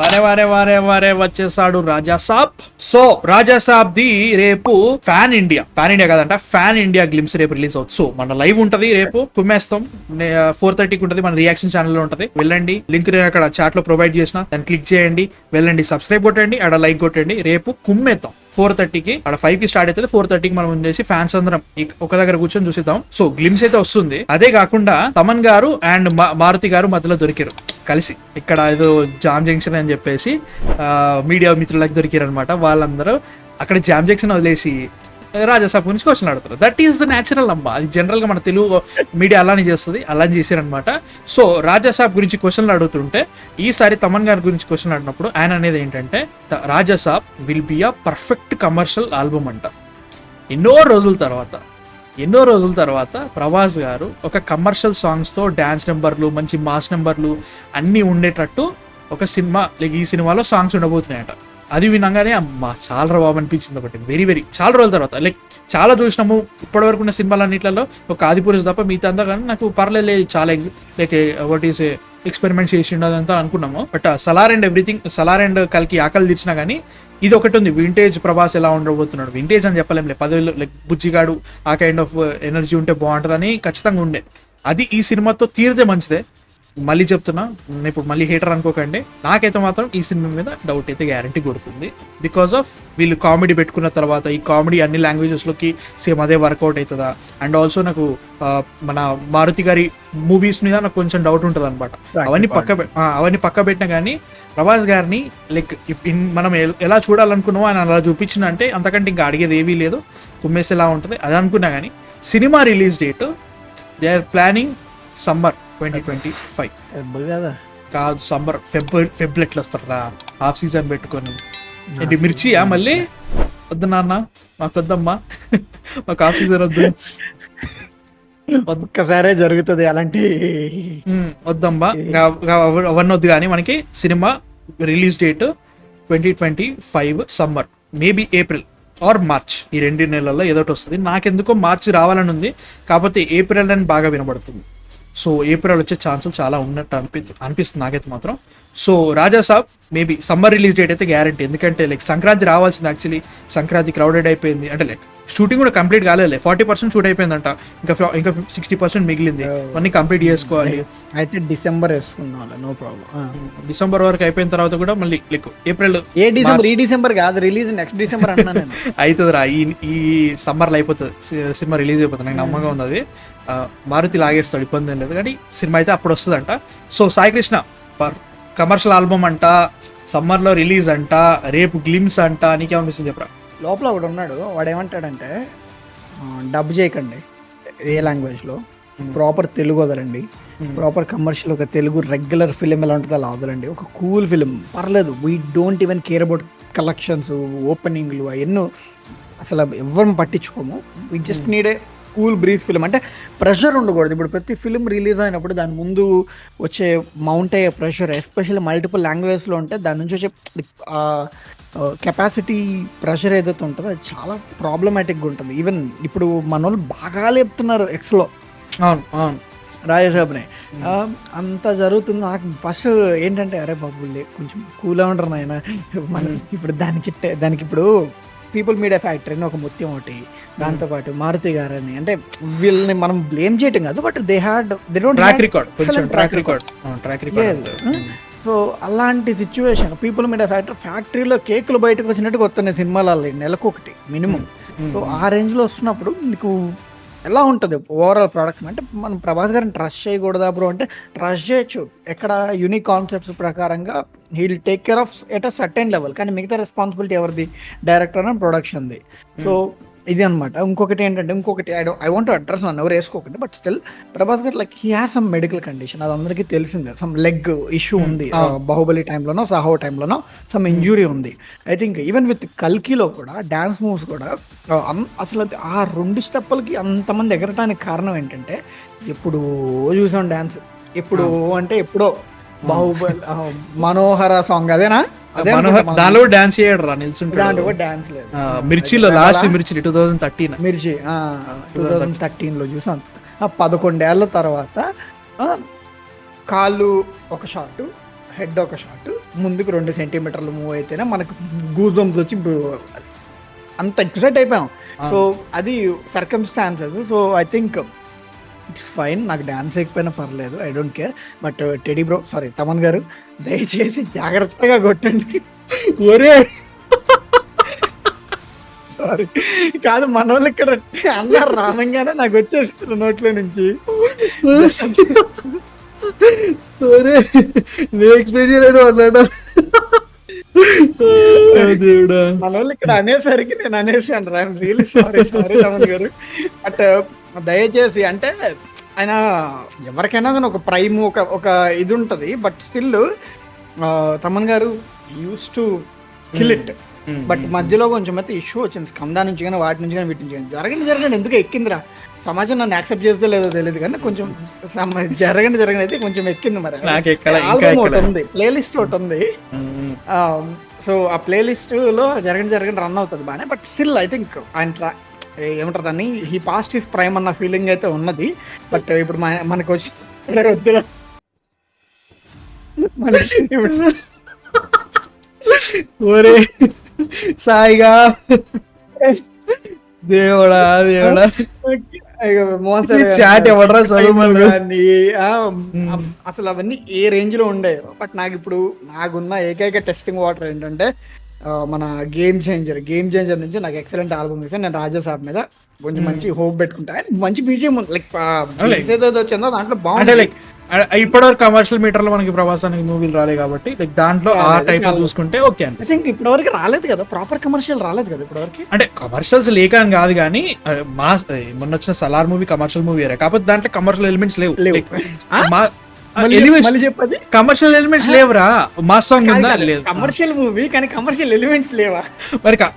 వారే వచ్చేసాడు రాజా సాబ్. So Raja Saab the రేపు ఫ్యాన్ ఇండియా కాదంట, ఫ్యాన్ ఇండియా గ్లిమ్స్ రేపు రిలీజ్ అవుతుంది. సో మన లైవ్ ఉంటది రేపు, కుమ్మేస్తాం. 4:30కి ఉంటది, మన రియాక్షన్ ఛానల్ లో ఉంటది. వెళ్ళండి, లింక్ నేను అక్కడ చాట్ లో ప్రొవైడ్ చేసిన, దాన్ని క్లిక్ చేయండి, వెళ్ళండి, సబ్స్క్రైబ్ కొట్టండి, అక్కడ లైక్ కొట్టండి. రేపు కుమ్మేద్దాం 4:30కి. అక్కడ 5కి స్టార్ట్ అవుతుంది, 4:30కి మనం చేసి ఫ్యాన్స్ అందరం ఒక దగ్గర కూర్చొని చూసిద్దాం. సో గ్లిమ్స్ అయితే వస్తుంది. అదే కాకుండా తమన్ గారు అండ్ మారుతి గారు మధ్యలో దొరికారు కలిసి, ఇక్కడ ఏదో జామ్ జంక్షన్ అని చెప్పేసి మీడియా మిత్రులకు దొరికారు అనమాట. వాళ్ళందరూ అక్కడ జామ్ జంక్షన్ వదిలేసి రాజాసాబ్ గురించి క్వశ్చన్ అడుగుతారు. దట్ ఈస్ ద న్యాచురల్ అమ్మ, అది జనరల్ గా మన తెలుగు మీడియా అలానే చేస్తుంది, అలానే చేశారనమాట. సో రాజాసాబ్ గురించి క్వశ్చన్లు అడుగుతుంటే ఈసారి తమన్ గారి గురించి క్వశ్చన్ అడిగినప్పుడు ఆయన అనేది ఏంటంటే, Raja Saab will be a perfect commercial album అంట. ఎన్నో రోజుల తర్వాత ప్రభాస్ గారు ఒక కమర్షియల్ సాంగ్స్తో డ్యాన్స్ నెంబర్లు, మంచి మాస్ నెంబర్లు అన్నీ ఉండేటట్టు ఒక సినిమా, లైక్ ఈ సినిమాలో సాంగ్స్ ఉండబోతున్నాయట. అది వినగానే అమ్మా చాలా బాబు అనిపించింది. ఒకటి వెరీ చాలా రోజుల తర్వాత, లైక్ చాలా చూసినాము ఇప్పటి వరకు ఉన్న సినిమాలన్నిట్లలో, ఒక ఆదిపురుష్ తప్ప మిగతా అంతా కానీ నాకు పర్లేదు, చాలా లైక్ వాట్ ఈస్ ఎక్స్పెరిమెంట్ చేసిండు అదంతా అనుకున్నాము. బట్ సలార్ అండ్ కల్కి ఆకలి తీర్చినా కానీ ఇది ఒకటి ఉంది, వింటేజ్ ప్రభాస్ ఎలా ఉండబోతున్నాడు. వింటేజ్ అని చెప్పలేంలే, 10 లైక్ బుజ్జిగాడు ఆ కైండ్ ఆఫ్ ఎనర్జీ ఉంటే బాగుంటుందని ఖచ్చితంగా ఉండే. అది ఈ సినిమాతో తీరితే మంచిదే. మళ్ళీ చెప్తున్నా, నేను ఇప్పుడు మళ్ళీ హేటర్ అనుకోకండి, నాకైతే మాత్రం ఈ సినిమా మీద డౌట్ అయితే గ్యారంటీ కొడుతుంది. బికాస్ ఆఫ్ వీళ్ళు కామెడీ పెట్టుకున్న తర్వాత ఈ కామెడీ అన్ని లాంగ్వేజెస్లోకి సేమ్ అదే వర్కౌట్ అవుతుందా. అండ్ ఆల్సో నాకు మన మారుతి గారి మూవీస్ మీద నాకు కొంచెం డౌట్ ఉంటుంది అనమాట. అవన్నీ పక్క పెట్టినా కానీ ప్రభాస్ గారిని లైక్ మనం ఎలా చూడాలనుకున్నామో ఆయన అలా చూపించిన అంటే అంతకంటే ఇంకా అడిగేది ఏవీ లేదు. కుమ్మేసి ఎలా ఉంటుంది అది అనుకున్నా కానీ, cinema release date they are planning summer 2025 కాదు, సమ్మర్ ఫెబ్రవరి ఎట్లా వస్తారా, హాఫ్ సీజన్ పెట్టుకొని. ఏంటి మిర్చియా మళ్ళీ? వద్దు నాన్న, మాకు వద్దమ్మా, మాకు హాఫ్ సీజన్ వద్దు, ఒక్కసారే జరుగుతుంది అలాంటి, వద్దమ్మా అవన్నీ వద్దు. కానీ మనకి cinema release date 2025 summer, maybe April are March, ఈ 2 నెలల్లో ఏదోటి వస్తుంది. నాకెందుకో మార్చి రావాలని ఉంది, కాకపోతే ఏప్రిల్ అని బాగా వినబడుతుంది. సో ఏప్రిల్ వచ్చే ఛాన్సులు చాలా ఉన్నట్టు అనిపిస్తుంది నాకైతే మాత్రం. So Raja Saab maybe summer release date అయితే గ్యారంటీ. ఎందుకంటే లైక్ సంక్రాంతి రావాల్సింది, యాక్చువల్లీ సంక్రాంతి క్రౌడెడ్ అయిపోయింది. అంటే లైక్ షూటింగ్ కూడా కంప్లీట్ కాలేదు, 40% షూట్ అయిపోయిందంట, ఇంకా 60% మిగిలింది, అన్నీ కంప్లీట్ చేసుకోవాలి. అయితే డిసెంబర్ వేసుకుందాం, నో ప్రాబ్లం. డిసెంబర్ వరకు అయిపోయిన తర్వాత కూడా మళ్ళీ లైక్ ఏప్రిల్, ఈ డిసెంబర్ కాదు రిలీజ్, నెక్స్ట్ డిసెంబర్ అవుతుంది రా. ఈ సమ్మర్లో అయిపోతుంది సినిమా, రిలీజ్ అయిపోతుంది, నాకు నమ్మకం ఉంది. అది మారుతి లాగేస్తాడు, ఇబ్బంది ఏం లేదు. కానీ సినిమా అయితే అప్పుడు వస్తుందంట. So Sai Krishna commercial album అంట, సమ్మర్లో రిలీజ్ అంట, రేపు గ్లిమ్స్ అంట, నీకేమనిపిస్తుంది చెప్పరా? లోపల ఒకడు ఉన్నాడు, వాడు ఏమంటాడంటే డబ్ చేయకండి ఏ లాంగ్వేజ్లో, ప్రాపర్ తెలుగు వదలండి, ప్రాపర్ కమర్షియల్ ఒక తెలుగు రెగ్యులర్ ఫిలిం ఎలా ఉంటుందో అలా వదలండి, ఒక కూల్ ఫిలిం పర్లేదు, we don't even care about collections, ఓపెనింగ్లు అవన్నీ అసలు ఎవరిని పట్టించుకోము. We just need a cool brief film. అంటే ప్రెషర్ ఉండకూడదు. ఇప్పుడు ప్రతి ఫిలిం రిలీజ్ అయినప్పుడు దాని ముందు వచ్చే మౌంట్ అయ్యే ప్రెషర్, ఎస్పెషల్లీ మల్టిపుల్ లాంగ్వేజ్లో ఉంటే దాని నుంచి వచ్చే కెపాసిటీ ప్రెషర్ ఏదైతే ఉంటుందో అది చాలా ప్రాబ్లమాటిక్గా ఉంటుంది. ఈవెన్ ఇప్పుడు మన వాళ్ళు బాగా లేపుతున్నారు ఎక్స్లో రాజాసాబ్ని, అంత జరుగుతుంది. నాకు ఫస్ట్ ఏంటంటే అరే బాబు కొంచెం కూల్గా ఉంటారు నాయన, మనం ఇప్పుడు దానికి ఇప్పుడు పీపుల్ మీడియా ఫ్యాక్టరీ అని ఒక ముత్యం ఒకటి, దాంతోపాటు మారుతి గారని, అంటే వీళ్ళని మనం బ్లేమ్ చేయటం కాదు, but they don't track record లేదు. సో అలాంటి సిచ్యువేషన్, పీపుల్ మీడియా ఫ్యాక్టరీలో కేకులు బయటకు వచ్చినట్టుగా వస్తున్నాయి సినిమాలలో నెలకొకటి మినిమం. సో ఆ రేంజ్లో వస్తున్నప్పుడు నీకు ఎలా ఉంటుంది ఓవరాల్ ప్రోడక్ట్? అంటే మనం ప్రభాస్ గారిని ట్రస్ట్ చేయకూడదా బ్రో అంటే ట్రస్ట్ చేయొచ్చు, ఎక్కడ యూనిక్ కాన్సెప్ట్స్ ప్రకారంగా he will take care of at a certain level. కానీ మిగతా రెస్పాన్సిబిలిటీ ఎవరిది? Director and ప్రొడక్షన్ది. సో ఇది అనమాట. ఇంకొకటి ఏంటంటే, ఐ వాంట్ అడ్రస్ నన్ను ఎవరు వేసుకోకండి, బట్ స్టిల్ ప్రభాస్ గారు like he has some medical condition, అది అందరికీ తెలిసిందే. సమ్ లెగ్ ఇష్యూ ఉంది, బాహుబలి టైంలోనో సాహో టైంలోనో సమ్ ఇంజురీ ఉంది. ఐ థింక్ ఈవెన్ విత్ కల్కిలో కూడా డ్యాన్స్ మూవ్స్ కూడా అసలు ఆ 2 స్టెప్పులకి అంతమంది ఎగరటానికి కారణం ఏంటంటే, ఎప్పుడు చూసాం డ్యాన్స్, ఎప్పుడు అంటే ఎప్పుడో బాహుబలి మనోహర సాంగ్ అదేనా, దానిలో డాన్స్ చేయడు రా, నిల్చుంటాడు. డాన్స్ లేదు, మిర్చిలో లాస్ట్ మిర్చి 2013 మిర్చి 2013లో చూసాం. 11 ఏళ్ళ తర్వాత కాళ్ళు ఒక షాట్, హెడ్ ఒక షాట్ ముందుకు 2 సెంటీమీటర్లు మూవ్ అయితేనే మనకు గూస్ బంప్స్ వచ్చి అంత ఎక్సైట్ అయిపోయాం. సో అది circumstances. So I think it's fine, నాకు డాన్స్ లేకపోయినా పర్లేదు, I don't care. But teddy bro, sorry Thaman గారు, దయచేసి జాగ్రత్తగా కొట్టండి. ఒరే సారీ కాదు, మన వాళ్ళు ఇక్కడ అన్నారు రానంగానే నాకు వచ్చేస్తుంది నోట్లో నుంచి. ఒరే నేను ఎక్స్పెక్ట్ చేయలేను అన్నాడు. దేవుడా, మన వాళ్ళు ఇక్కడ అనేసరికి నేను అనేసాను. ఐఎమ్ రియల్లీ సారీ తమన్ గారు. బట్ దయచేసి అంటే ఆయన ఎవరికైనా కానీ ఒక ప్రైమ్ ఒక ఇది ఉంటుంది. బట్ స్టిల్ తమన్ గారు use to kill it. But మధ్యలో కొంచెం అయితే ఇష్యూ వచ్చింది, స్కందా నుంచి కానీ వాటి నుంచి కానీ వీటి నుంచి కానీ. జరగండి ఎందుకు ఎక్కిందిరా, సమాజం నన్ను యాక్సెప్ట్ చేస్తే లేదో తెలియదు కానీ కొంచెం జరగండి అయితే కొంచెం ఎక్కింది. మరి ఆల్బమ్ ఒకటి ఉంది, ప్లేలిస్ట్ ఒకటి ఉంది. సో ఆ ప్లేలిస్ట్ లో జరగండి రన్ అవుతుంది బాగానే. బట్ స్టిల్ ఐ థింక్ ఆయన ఏమంటారు దాన్ని, హీ పాస్ట్ హిస్ ప్రైమ్ అన్న ఫీలింగ్ అయితే ఉన్నది. బట్ ఇప్పుడు మనకు వచ్చి వద్దురా ఇప్పుడు ఒరే సాయిగా, దేవుడా చాట్ ఎవడరా చదువు. అసలు అవన్నీ ఏ రేంజ్ లో ఉండే. బట్ నాకు ఇప్పుడు నాకున్న ఏకైక టెస్టింగ్ వాటర్ ఏంటంటే మన గేమ్ చేంజర్ నుంచి నాకు ఎక్సలెంట్ ఆల్బమ్ ఇస్తే నేను రాజా సాబ్ మీద కొంచెం మంచి హోప్ పెట్టుకుంటా. మంచి బీజిఎం ఉంది, లైక్ ఏదో వచ్చిందో దాంట్లో బాగుంది. ఇప్పటివరకు కమర్షియల్ మీటర్ లో మనకి ప్రభాసానికి మూవీలు రాలేదు కాబట్టి లైక్ దాంట్లో ఆ టైప్ లో చూసుకుంటే ఓకే అని. ఇప్పటివరకు రాలేదు కదా, ప్రాపర్ కమర్షియల్ రాలేదు కదా ఇప్పటివరకు. అంటే కమర్షియల్స్ లేక అని కాదు కానీ మాస్ మొన్న వచ్చిన సలార్ మూవీ కమర్షియల్ మూవీ కాకపోతే దాంట్లో కమర్షియల్ ఎలిమెంట్స్ లేవు. చెప్పది కమర్షియల్ ఎలిమెంట్స్ లేవురా. మాస్ సాంగ్ ఉందా? లేదు. కమర్షియల్ మూవీ కానీ కమర్షియల్ ఎలిమెంట్స్ లేవా?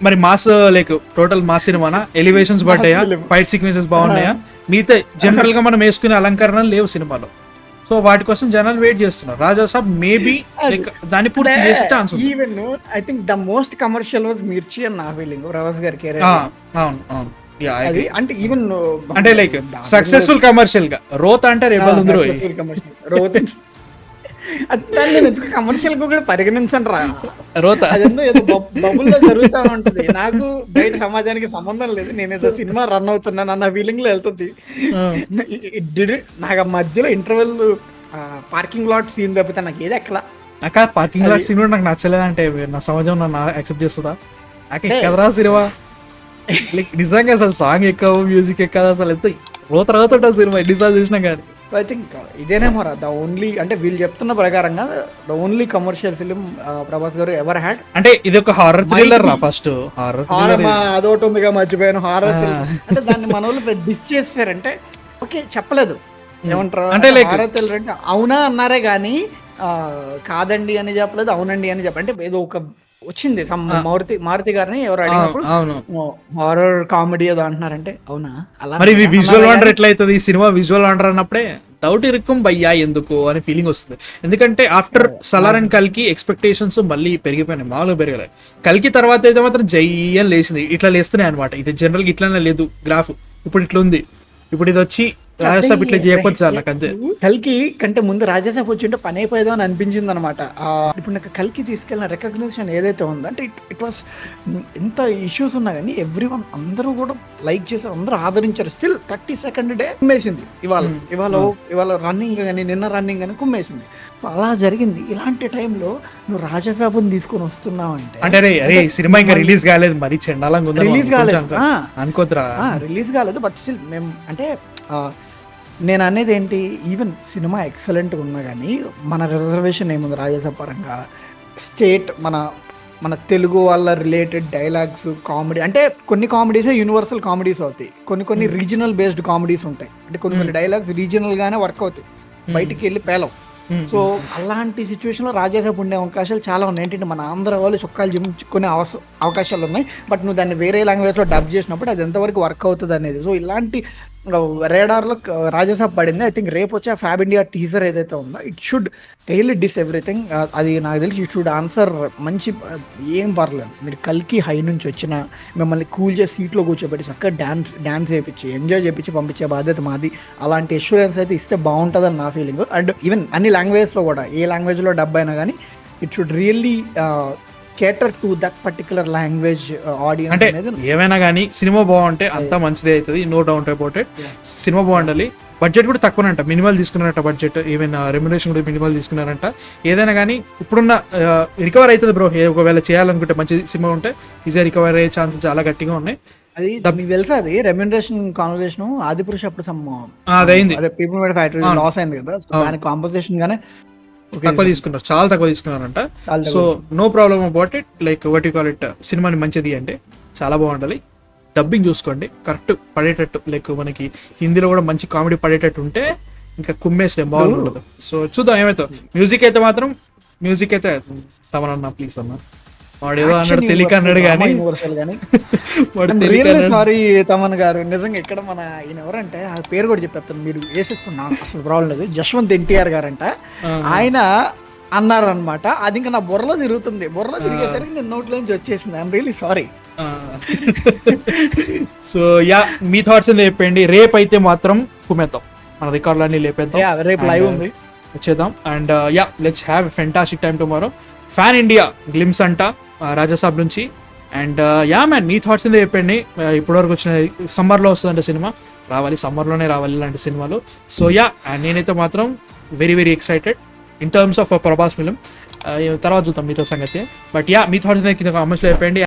మరి మాస్ లైక్ టోటల్ మాస్ సినిమానా? ఎలివేషన్స్ పడ్డాయా? ఫైట్ సీక్వెన్సెస్ బాగున్నాయా? మిగతా జనరల్ గా మనం వేసుకునే అలంకరణలు లేవు సినిమాలో. సో వాటి కోసం జనాలు వెయిట్ చేస్తున్నారు. రాజా సాబ్ మేబీ దాన్ని పూర్తి చేసే ఛాన్స్ ఉంది. Even I think the most commercial was మిర్చి అని నా ఫీలింగ్, ప్రభాస్ గారి కెరీర్. అవును అంటే ఈవెన్ అంటే లైక్ సక్సెస్ఫుల్ కమర్షియల్ గా రోత్ అంటే రేపల్ ఉంది. రోత్ నేను ఎందుకు కమర్షియల్ గా కూడా పరిగణించను రా. రోత అదేందో ఏదో బబుల్లో జరుగుతూ ఉంటది. నాకు బయట సమాజానికి సంబంధం లేదు, నేను ఏదో సినిమా రన్ అవుతున్నాను అన్న ఫీలింగ్ లో వెళ్తుంది. నాకు ఆ మధ్యలో ఇంటర్వెల్ పార్కింగ్ లాట్ సీన్ తప్పితే నాకు ఏది ఎక్కలా. నాకు ఆ పార్కింగ్ లాట్ సీన్ కూడా నాకు నచ్చలేదంటే నా సమాజం నన్ను యాక్సెప్ట్ చేస్తుందా? నాకు ఎక్కదరా సినిమా. లైక్ నిజంగా అసలు సాంగ్ ఎక్కువ, మ్యూజిక్ ఎక్కువ, అసలు ఎంత రోత సినిమా ఎన్నిసార్లు చూసినా కానీ. ఐ థింక్ ఇదేనేమో రా ద ఓన్లీ, అంటే వీళ్ళు చెప్తున్న ప్రకారంగా the only commercial film Prabhas గారు ఎవర్ హ్యాడ్. అంటే ఇది ఒక హారర్ థ్రిల్లర్ రా. ఫస్ట్ హారర్ అదొకటి ఉందిగా, మర్చిపోయాను. హారర్ అంటే దాన్ని మన వాళ్ళు డిస్ చేస్తారంటే ఓకే చెప్పలేదు, ఏమంటారు అంటే హారర్ థ్రిల్లర్ అంటే అవునా అన్నారే కానీ కాదండి అని చెప్పలేదు, అవునండి అని చెప్పండి. అంటే ఏదో ఒక వచ్చింది మారుతి గారిని ఎవరు అడిగినప్పుడు హారర్ కామెడీ ఏదో అంటున్నారంటే అవునా అలా. మరి ఇది విజువల్ వండర్ ఎట్లా అవుతుంది? ఈ సినిమా విజువల్ వండర్ అన్నప్పుడే డౌట్ ఇరుక్కం భయ్యా ఎందుకు అని ఫీలింగ్ వస్తుంది. ఎందుకంటే ఆఫ్టర్ సలార్ అండ్ కల్కి ఎక్స్పెక్టేషన్స్ మళ్ళీ పెరిగిపోయినాయి, మామూలుగా పెరగలేదు. కల్కి తర్వాత అయితే మాత్రం జై అని లేచింది, ఇట్లా లేస్తున్నాయి అనమాట. ఇది జనరల్ గా ఇట్లానే లేదు గ్రాఫ్, ఇప్పుడు ఇట్లా ఉంది. ఇప్పుడు ఇది వచ్చి రాజాసాబ్ ఇట్లా చేయకపోతే సార్ నాకు అంతే. కల్కి కంటే ముందు రాజాసాబ్ వచ్చి ఉంటే పని అయిపోయేదో అని అనిపించింది అనమాట. ఇప్పుడు నాకు కల్కి తీసుకెళ్ళిన రికగ్నిషన్ ఏదైతే ఉందో అంటే ఇట్ వాస్ ఎంత ఇష్యూస్ ఉన్నా కానీ ఎవ్రీవన్ అందరూ కూడా లైక్ చేశారు, అందరూ ఆదరించారు. స్టిల్ 32nd డే కుమ్మేసింది. ఇవాళ రన్నింగ్ కానీ నిన్న రన్నింగ్ కానీ కుమ్మేసింది. సో అలా జరిగింది. ఇలాంటి టైంలో నువ్వు రాజాసాబ్ని తీసుకొని వస్తున్నావు అంటే సినిమా ఇంకా రిలీజ్ కాలేదు, మరి చెండాలంగా ఉంది. రిలీజ్ కాలేదు అనుకోద్రా, రిలీజ్ కాలేదు. బట్ స్టిల్ మేము అంటే నేను అనేది ఏంటి, ఈవెన్ సినిమా ఎక్సలెంట్గా ఉన్నా కానీ మన రిజర్వేషన్ ఏముంది రాజాసాబ్ పరంగా. స్టేట్ మన తెలుగు వాళ్ళ రిలేటెడ్ డైలాగ్స్, కామెడీ అంటే కొన్ని కామెడీస్ యూనివర్సల్ కామెడీస్ అవుతాయి, కొన్ని రీజనల్ బేస్డ్ కామెడీస్ ఉంటాయి. అంటే కొన్ని డైలాగ్స్ రీజనల్ గానే వర్క్ అవుతాయి, బయటికి వెళ్ళి పేలం. సో అలాంటి సిచ్యువేషన్ లో రాజాసాబ్ ఉండే అవకాశాలు చాలా ఉన్నాయి. ఏంటంటే మన ఆంధ్ర వాళ్ళు చొక్కాలు జిమ్ముకునే అవకాశాలు ఉన్నాయి. బట్ నువ్వు దాన్ని వేరే లాంగ్వేజ్ లో డబ్ చేసినప్పుడు అది ఎంతవరకు వర్క్ అవుతుంది అనేది. సో ఇలాంటి రేడార్లో రాజాసాబ్ పడింది. ఐ థింక్ రేపు వచ్చి ఆ ఫ్యాబ్ ఇండియా టీజర్ ఏదైతే ఉందో it should really diss everything. అది నాకు తెలిసి ఇట్ షుడ్ ఆన్సర్ మంచి, ఏం పర్లేదు మీరు కల్కి హై నుంచి వచ్చిన మిమ్మల్ని కూల్ చేసి సీట్లో కూర్చోబెట్టి చక్కగా డాన్స్ చేయించి ఎంజాయ్ చేయించి పంపించే బాధ్యత మాది. అలాంటి ఎష్యూరెన్స్ అయితే ఇస్తే బాగుంటుందని నా ఫీలింగ్. అండ్ ఈవెన్ అన్ని లాంగ్వేజ్లో కూడా, ఏ లాంగ్వేజ్లో డబ్ అయినా కానీ it should really cater to that particular language audience అంటే అనేది. ఏమైనా కానీ సినిమా బాగుంటే అంతా మంచిదే అవుతుంది, no doubt about it. Cinema బాగుండాలి, బడ్జెట్ కూడా తక్కువనంట, మినిమల్ తీసుకున్నారంట బడ్జెట్, ఈవెన్ రెమ్యునరేషన్ కూడా మినిమల్ తీసుకున్నారంట. ఏదైనా కానీ ఇప్పుడున్న రికవర్ అవుతుంది బ్రో. ఒకవేళ చేయాలనుకుంటే మంచి సినిమా ఉంటే ఈజీగా రికవర్ అయ్యే ఛాన్స్ చాలా గట్టిగా ఉన్నాయి. అది మీకు తెలుసా, అది రెమ్యునరేషన్ కాన్వర్సేషన్ ఆదిపురుష్ అప్పుడు అదైంది, అదే పీపుల్ మేడ్ ఫ్యాక్టరీ లాస్ అయింది కదా, సో దానికి కాంపన్సేషన్ గానే తక్కువ తీసుకున్నారు, చాలా తక్కువ తీసుకున్నారంట. చాలా so no problem about it. Like what you call it, సినిమాని మంచిది అంటే చాలా బాగుండాలి. డబ్బింగ్ చూసుకోండి కరెక్ట్ పడేటట్టు, లైక్ మనకి హిందీలో కూడా మంచి కామెడీ పడేటట్టు ఉంటే ఇంకా కుమ్మేస్తే బాగుంటుంది. సో చూద్దాం ఏమవుతుంది. మ్యూజిక్ అయితే మాత్రం మ్యూజిక్ అయితే తమనన్నా ప్లీజ్ అన్న, వాడు ఏదో అన్నాడు తెలియక అన్నాడు కానీ యూనివర్సల్ గానీ. వాడు సారీ తమన్ గారు, నిజంగా ఇక్కడ మన ఈయన ఎవరంటే ఆ పేరు కూడా చెప్పేస్తాను, మీరు వేసేసుకున్నా అసలు ప్రాబ్లం లేదు. జశ్వంత్ ఎన్టీఆర్ గారంట, ఆయన అన్నారు అనమాట. అది ఇంకా నా బుర్రలో తిరుగుతుంది, బుర్రలో తిరిగేసరికి నేను నోట్లో నుంచి వచ్చేసింది. I'm really sorry. So yeah, me thoughts ఏందో చెప్పండి. రేపు అయితే మాత్రం కుమ్మేద్దాం, మన రికార్డులన్నీ లేపేద్దాం, రేపు లైవ్ ఉంది వచ్చేద్దాం. And yeah, let's have fantastic time tomorrow. Fan India glimpse అంట రాజాసాబ్ నుంచి. And yeah man, me thoughts ఏందో చెప్పండి. ఇప్పటివరకు వచ్చిన సమ్మర్లో వస్తుందంటే సినిమా, రావాలి సమ్మర్లోనే రావాలి ఇలాంటి సినిమాలు. సో యా, నేనైతే మాత్రం very very excited in terms of Prabhas film. తర్వాత చూద్దాం మీతో సంగతి. బట్ యా, మీ థాట్స్ కింద కామెంట్స్లో చెప్పండి.